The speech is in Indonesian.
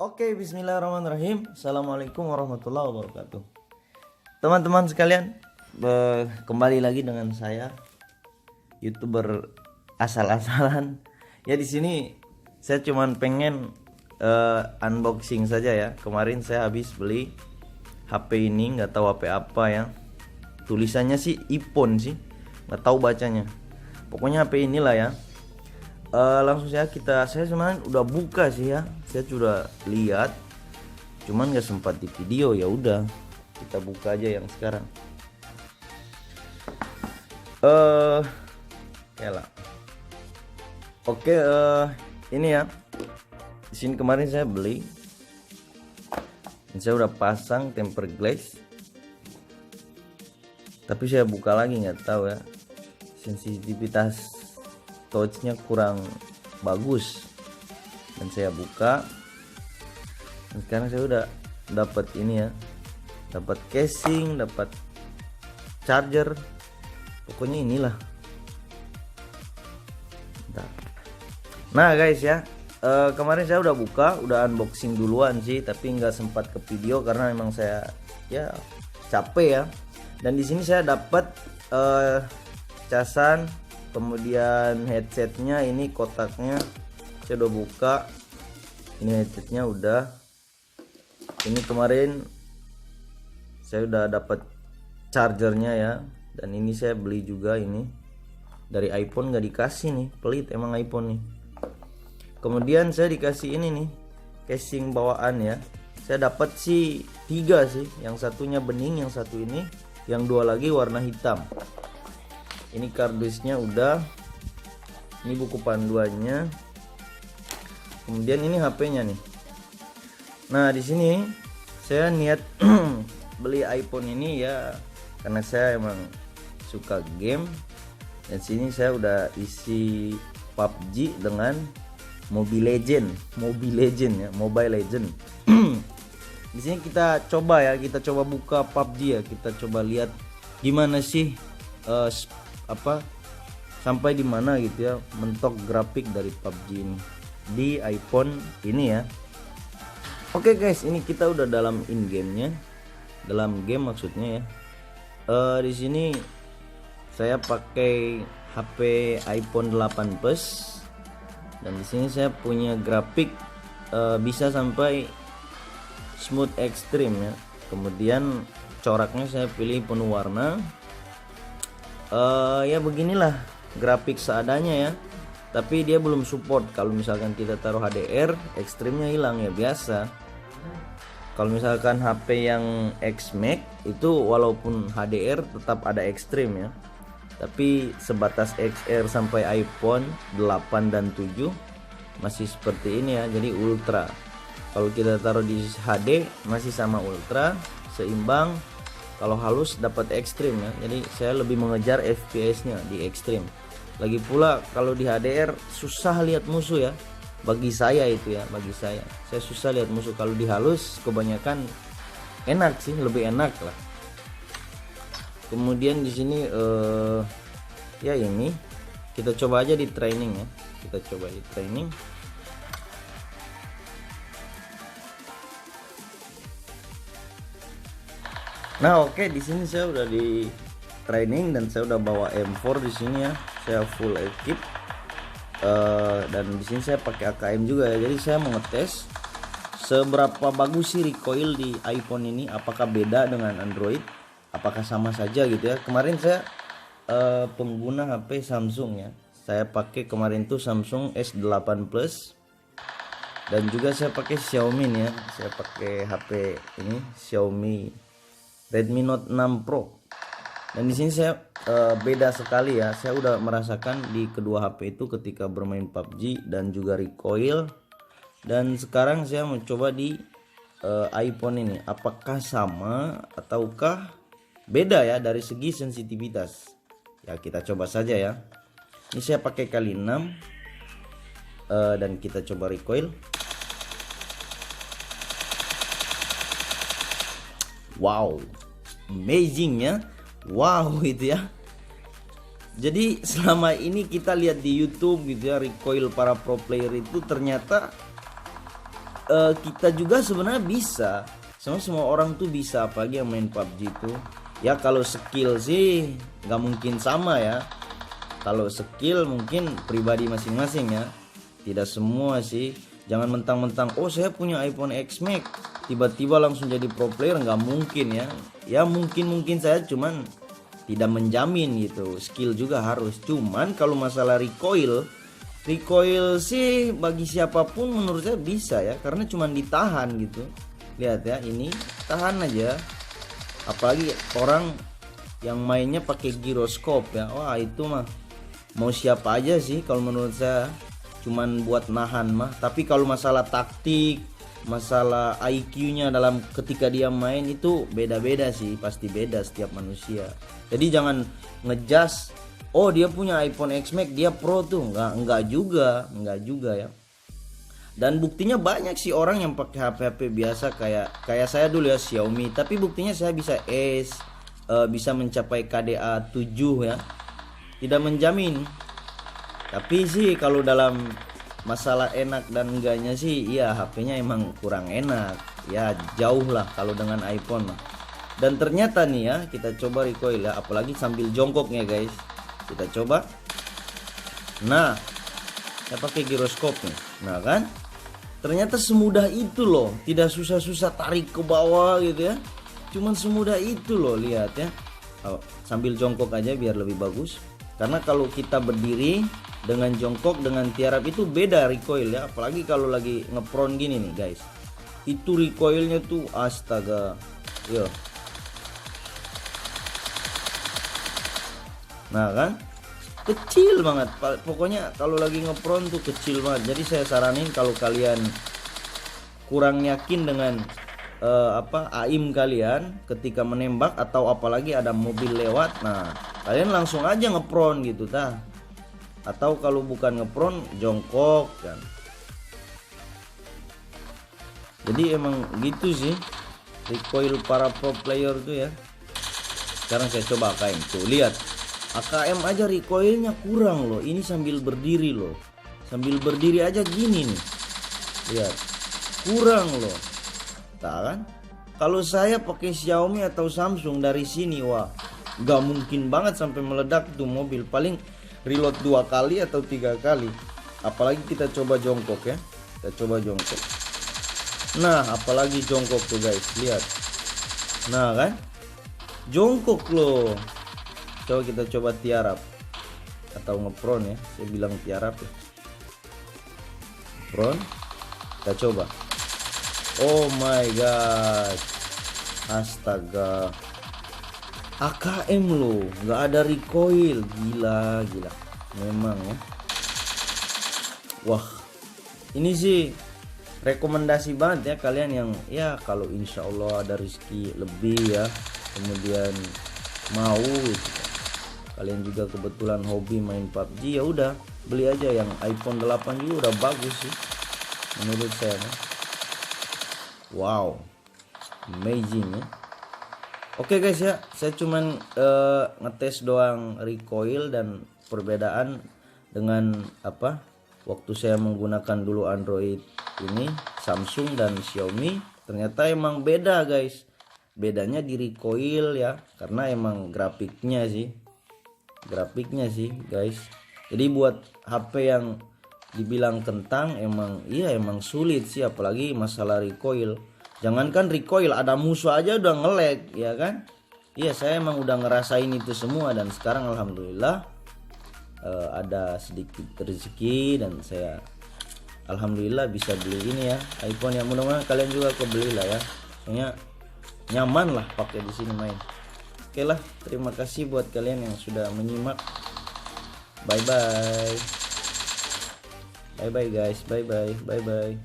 Oke, bismillahirrahmanirrahim. Assalamualaikum warahmatullahi wabarakatuh. Teman-teman sekalian, kembali lagi dengan saya, YouTuber asal-asalan. Ya di sini saya cuman pengen unboxing saja ya. Kemarin saya habis beli HP ini, nggak tahu HP apa ya. Tulisannya sih iPhone sih, nggak tahu bacanya. Pokoknya HP inilah ya. Langsung saya sebenarnya udah buka sih ya, saya sudah lihat, cuman nggak sempat di video. Ya udah, kita buka aja yang sekarang. Yalah. Oke, ini ya, di sini kemarin saya beli, dan saya udah pasang tempered glass, tapi saya buka lagi nggak tahu ya, sensitivitas touchnya kurang bagus, dan saya buka, dan sekarang saya udah dapat ini ya, dapat casing, dapat charger, pokoknya inilah. Nah guys ya, kemarin saya udah buka, udah unboxing duluan sih, tapi nggak sempat ke video karena emang saya ya capek ya. Dan di sini saya dapat casan, kemudian headsetnya, ini kotaknya saya udah buka, ini headsetnya udah, ini kemarin saya udah dapat chargernya ya, dan ini saya beli juga ini dari iPhone, nggak dikasih nih, pelit emang iPhone nih. Kemudian saya dikasih ini nih, casing bawaan ya, saya dapat sih 3 sih, yang satunya bening, yang satu ini, yang 2 lagi warna hitam. Ini kardusnya udah, ini buku panduannya, kemudian ini HP-nya nih. Nah di sini saya niat beli iPhone ini ya karena saya emang suka game, dan sini saya udah isi PUBG dengan Mobile Legend ya, Mobile Legend. Di sini kita coba ya, kita coba buka PUBG ya, kita coba lihat gimana sih sampai di mana gitu ya mentok grafik dari PUBG ini di iPhone ini ya. Oke guys, ini kita udah dalam in game-nya, dalam game maksudnya ya. Di sini saya pakai HP iPhone 8 Plus, dan di sini saya punya grafik bisa sampai smooth extreme ya. Kemudian coraknya saya pilih penuh warna. Ya beginilah grafik seadanya ya, tapi dia belum support kalau misalkan kita taruh HDR, ekstrimnya hilang ya biasa. Kalau misalkan HP yang X Max itu walaupun HDR tetap ada ekstrim ya, tapi sebatas XR sampai iPhone 8 dan 7 masih seperti ini ya, jadi ultra. Kalau kita taruh di HD masih sama ultra, seimbang. Kalau halus dapat ekstrim ya, jadi saya lebih mengejar FPS nya di ekstrim. Lagi pula kalau di HDR susah lihat musuh ya, bagi saya itu ya, bagi saya susah lihat musuh. Kalau di halus kebanyakan enak sih, lebih enak lah. Kemudian di sini ya ini kita coba aja di training ya, kita coba di training. Nah oke, di sini saya udah di training dan saya udah bawa M4 di sini ya, saya full equip, dan di sini saya pakai AKM juga ya. Jadi saya mau ngetes seberapa bagus sih recoil di iPhone ini, apakah beda dengan Android, apakah sama saja gitu ya. Kemarin saya pengguna HP Samsung ya, saya pakai kemarin tuh Samsung S8 Plus, dan juga saya pakai Xiaomi ya, saya pakai HP ini Xiaomi Redmi Note 6 Pro. Dan di sini saya beda sekali ya. Saya udah merasakan di kedua HP itu ketika bermain PUBG dan juga recoil. Dan sekarang saya mencoba di iPhone ini, apakah sama ataukah beda ya dari segi sensitivitas. Ya kita coba saja ya. Ini saya pakai kali 6, dan kita coba recoil. Wow, amazing ya. Wow itu ya. Jadi selama ini kita lihat di YouTube gitu ya, recoil para pro player itu ternyata kita juga sebenarnya bisa, semua orang tuh bisa, apalagi yang main PUBG itu ya. Kalau skill sih nggak mungkin sama ya, kalau skill mungkin pribadi masing-masing ya, tidak semua sih. Jangan mentang-mentang oh saya punya iPhone X Max tiba-tiba langsung jadi pro player, nggak mungkin ya. Ya mungkin saya, cuman tidak menjamin gitu. Skill juga harus. Cuman kalau masalah recoil sih bagi siapapun menurut saya bisa ya, karena cuman ditahan gitu. Lihat ya, ini tahan aja. Apalagi orang yang mainnya pakai giroskop ya, wah itu mah mau siapa aja sih kalau menurut saya, cuman buat nahan mah. Tapi kalau masalah taktik, masalah IQ-nya dalam ketika dia main itu beda-beda sih, pasti beda setiap manusia. Jadi jangan ngejudge oh dia punya iPhone X Max dia pro tuh, enggak juga ya. Dan buktinya banyak sih orang yang pakai HP biasa kayak saya dulu ya, Xiaomi, tapi buktinya saya bisa bisa mencapai KDA 7 ya. Tidak menjamin. Tapi sih kalau dalam masalah enak dan enggaknya sih iya, HP-nya emang kurang enak ya, jauh lah kalau dengan iPhone mah. Dan ternyata nih ya, kita coba recoil ya, apalagi sambil jongkoknya guys, kita coba. Nah, saya pakai giroskop nih. Nah kan, ternyata semudah itu loh, tidak susah-susah tarik ke bawah gitu ya, cuman semudah itu loh. Lihat ya, sambil jongkok aja biar lebih bagus. Karena kalau kita berdiri dengan jongkok dengan tiarap itu beda recoil ya, apalagi kalau lagi ngepron gini nih guys, itu recoilnya tuh astaga. Yo. Nah kan, kecil banget pokoknya kalau lagi ngepron tuh kecil banget. Jadi saya saranin kalau kalian kurang yakin dengan aim kalian ketika menembak atau apalagi ada mobil lewat, nah kalian langsung aja ngepron gitu tah. Atau kalau bukan ngepron, jongkok kan. Jadi emang gitu sih recoil para pro player tuh ya. Sekarang saya coba AKM tuh, lihat AKM aja recoilnya kurang loh. Ini sambil berdiri loh, sambil berdiri aja gini nih, lihat kurang loh. Tak kan? Kalau saya pakai Xiaomi atau Samsung dari sini, wah gak mungkin banget sampai meledak tuh mobil. Paling reload 2 kali atau 3 kali. Apalagi kita coba jongkok ya, kita coba jongkok. Nah apalagi jongkok tuh guys, lihat. Nah kan, jongkok loh. Coba kita coba tiarap atau ngepron ya, saya bilang tiarap ya, pron. Kita coba. Oh my god, astaga, AKM loh, nggak ada recoil, gila memang ya. Wah ini sih rekomendasi banget ya kalian yang ya kalau insya Allah ada rezeki lebih ya, kemudian mau gitu. Kalian juga kebetulan hobi main PUBG, ya udah beli aja yang iPhone 8 juga udah bagus sih menurut saya. Wow, amazing ya. Oke guys ya, saya cuman ngetes doang recoil dan perbedaan dengan waktu saya menggunakan dulu Android ini, Samsung dan Xiaomi. Ternyata emang beda guys. Bedanya di recoil ya, karena emang grafiknya sih guys. Jadi buat HP yang dibilang kentang emang sulit sih, apalagi masalah recoil. Jangankan recoil, ada musuh aja udah nge-lag ya kan. Iya, saya emang udah ngerasain itu semua, dan sekarang alhamdulillah ada sedikit rezeki dan saya alhamdulillah bisa beli ini ya iPhone. Ya mudah-mudahan kalian juga kebeli lah ya, soalnya nyaman lah pakai di sini main. Oke lah, terima kasih buat kalian yang sudah menyimak. Bye bye guys, bye bye.